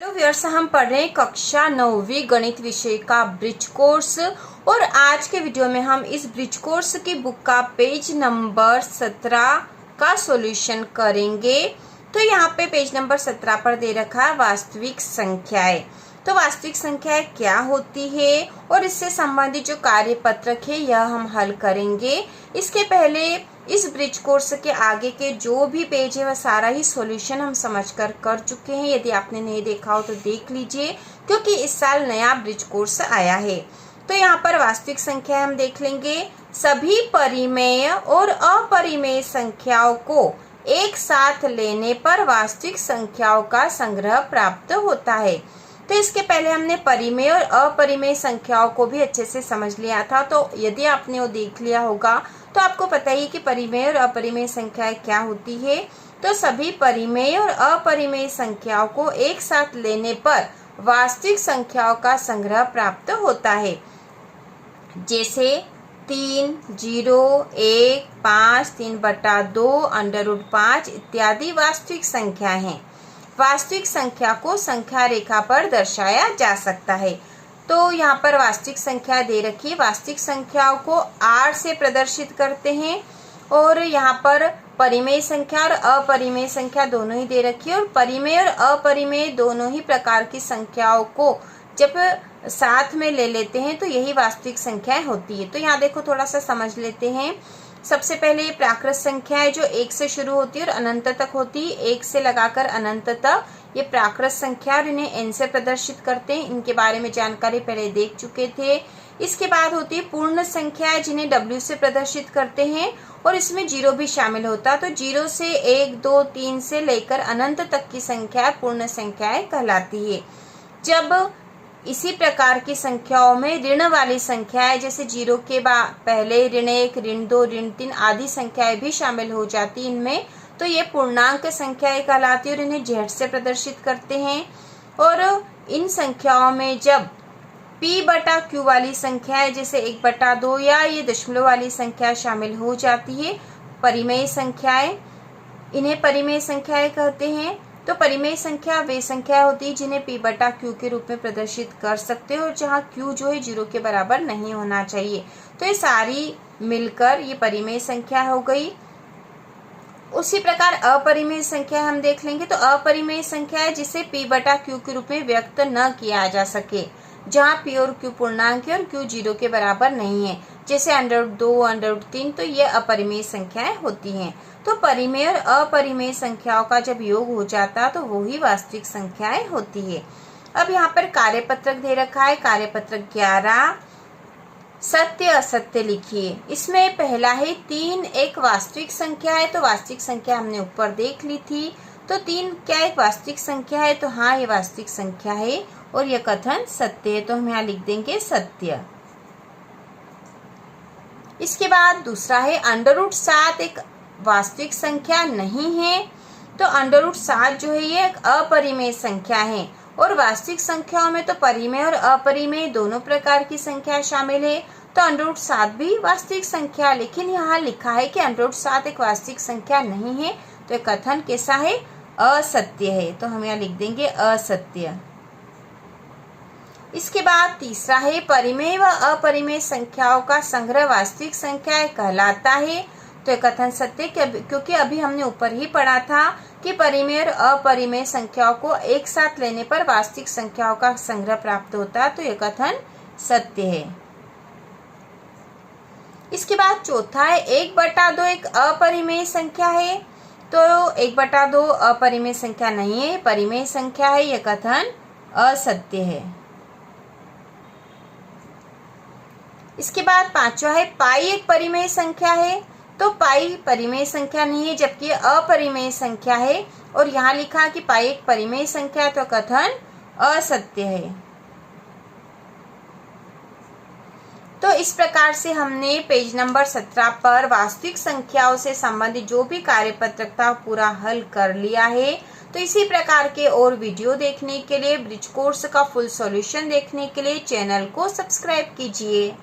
Hello viewers, हम पढ़ रहे हैं कक्षा 9वीं गणित विषय का ब्रिज कोर्स। और आज के वीडियो में हम इस ब्रिज कोर्स की बुक का पेज नंबर 17 का सॉल्यूशन करेंगे। तो यहाँ पे पेज नंबर 17 पर दे रखा है वास्तविक संख्याएं। तो वास्तविक संख्याएं क्या होती है और इससे संबंधित जो कार्यपत्रक है यह हम हल करेंगे। इसके पहले इस ब्रिज कोर्स के आगे के जो भी पेज है वह सारा ही सॉल्यूशन हम समझकर कर चुके हैं। यदि आपने नहीं देखा हो तो देख लीजिए, क्योंकि इस साल नया ब्रिज कोर्स आया है। तो यहाँ पर वास्तविक संख्या हम देख लेंगे। सभी परिमेय और अपरिमेय संख्याओं को एक साथ लेने पर वास्तविक संख्याओं का संग्रह प्राप्त होता है। तो इसके पहले हमने परिमेय और अपरिमेय संख्याओं को भी अच्छे से समझ लिया था। तो यदि आपने वो देख लिया होगा तो आपको पता ही कि परिमेय और अपरिमेय संख्याएं क्या होती है। तो सभी परिमेय और अपरिमेय संख्याओं को एक साथ लेने पर वास्तविक संख्याओं का संग्रह प्राप्त होता है। जैसे 3, 0, 1, 5, 3/2, √5 इत्यादि वास्तविक संख्या हैं। वास्तविक संख्या को संख्या रेखा पर दर्शाया जा सकता है। तो यहाँ पर वास्तविक संख्या दे रखी है। वास्तविक संख्याओं को R से प्रदर्शित करते हैं। और यहाँ पर परिमेय संख्या और अपरिमेय संख्या दोनों ही दे रखी है। और परिमेय और अपरिमेय दोनों ही प्रकार की संख्याओं को जब साथ में ले लेते हैं तो यही वास्तविक संख्याएं होती है। तो यहाँ देखो, थोड़ा सा समझ लेते हैं। सबसे पहले ये प्राकृत संख्या है जो 1 से शुरू होती है और अनंत तक होती है। 1 से लगाकर अनंत तक ये प्राकृत संख्या, और इन्हें n से प्रदर्शित करते हैं। इनके बारे में जानकारी पहले देख चुके थे। इसके बाद होती है पूर्ण संख्या, जिन्हें w से प्रदर्शित करते हैं और इसमें 0 भी शामिल होता है। तो 0 से 1, 2, 3 से लेकर अनंत तक की संख्या पूर्ण संख्याएं कहलाती है। जब इसी प्रकार की संख्याओं में ऋण वाली संख्याएं, जैसे 0 के पहले ऋण 1, ऋण 2, ऋण 3 आदि संख्याएं भी शामिल हो जाती इनमें, तो ये पूर्णांक संख्याएं कहलाती है और इन्हें z से प्रदर्शित करते हैं। और इन संख्याओं में जब p/q वाली संख्याएं, जैसे 1/2 या ये दशमलव वाली संख्या शामिल हो जाती है, परिमेय संख्याएं, इन्हें परिमेय संख्याएं कहते हैं। तो परिमेय संख्या वे संख्या होती है जिन्हें p/q के रूप में प्रदर्शित कर सकते हैं और जहां q जो है 0 के बराबर नहीं होना चाहिए। तो ये सारी मिलकर ये परिमेय संख्या हो गई। उसी प्रकार अपरिमेय संख्या हम देख लेंगे। तो अपरिमेय संख्या है जिसे p/q के रूप में व्यक्त न किया जा सके, जहां p और q पूर्णांक है और q 0 के बराबर नहीं है, जैसे √2, √3। तो ये अपरिमेय संख्याएं होती हैं। तो परिमेय और अपरिमेय संख्याओं का जब योग हो जाता है तो वो ही वास्तविक संख्याएं होती है। अब यहाँ पर कार्यपत्रक दे रखा है। कार्यपत्रक 11, सत्य असत्य लिखिए। इसमें पहला है 3 एक वास्तविक संख्या है। तो वास्तविक संख्या हमने ऊपर देख ली थी। तो 3 क्या एक वास्तविक संख्या है? तो हाँ, ये वास्तविक संख्या है और यह कथन सत्य है। तो हम यहाँ लिख देंगे सत्य। इसके बाद दूसरा है √7 एक वास्तविक संख्या नहीं है। तो √7 जो है ये एक अपरिमेय संख्या है। और वास्तविक संख्याओं में तो परिमेय और अपरिमेय दोनों प्रकार की संख्या शामिल है। तो √7 भी वास्तविक संख्या, लेकिन यहाँ लिखा है कि √7 एक वास्तविक संख्या नहीं है। तो ये कथन कैसा है? असत्य है। तो हम यहाँ लिख देंगे असत्य। इसके बाद तीसरा है परिमेय व अपरिमेय संख्याओं का संग्रह वास्तविक संख्या कहलाता है। तो यह कथन सत्य, क्योंकि अभी हमने ऊपर ही पढ़ा था कि परिमेय और अपरिमेय संख्याओं को एक साथ लेने पर वास्तविक संख्याओं का संग्रह प्राप्त होता है। तो यह कथन सत्य है। इसके बाद चौथा है 1/2 एक अपरिमेय संख्या है। तो 1/2 अपरिमेय संख्या नहीं है, परिमेय संख्या है। यह कथन असत्य है। इसके बाद पांचवा है पाई एक परिमेय संख्या है। तो पाई परिमेय संख्या नहीं है, जबकि अपरिमेय संख्या है। और यहाँ लिखा कि पाई एक परिमेय संख्या है। तो कथन असत्य है। तो इस प्रकार से हमने पेज नंबर 17 पर वास्तविक संख्याओं से संबंधित जो भी कार्यपत्रक था पूरा हल कर लिया है। तो इसी प्रकार के और वीडियो देखने के लिए, ब्रिज कोर्स का फुल सॉल्यूशन देखने के लिए चैनल को सब्सक्राइब कीजिए।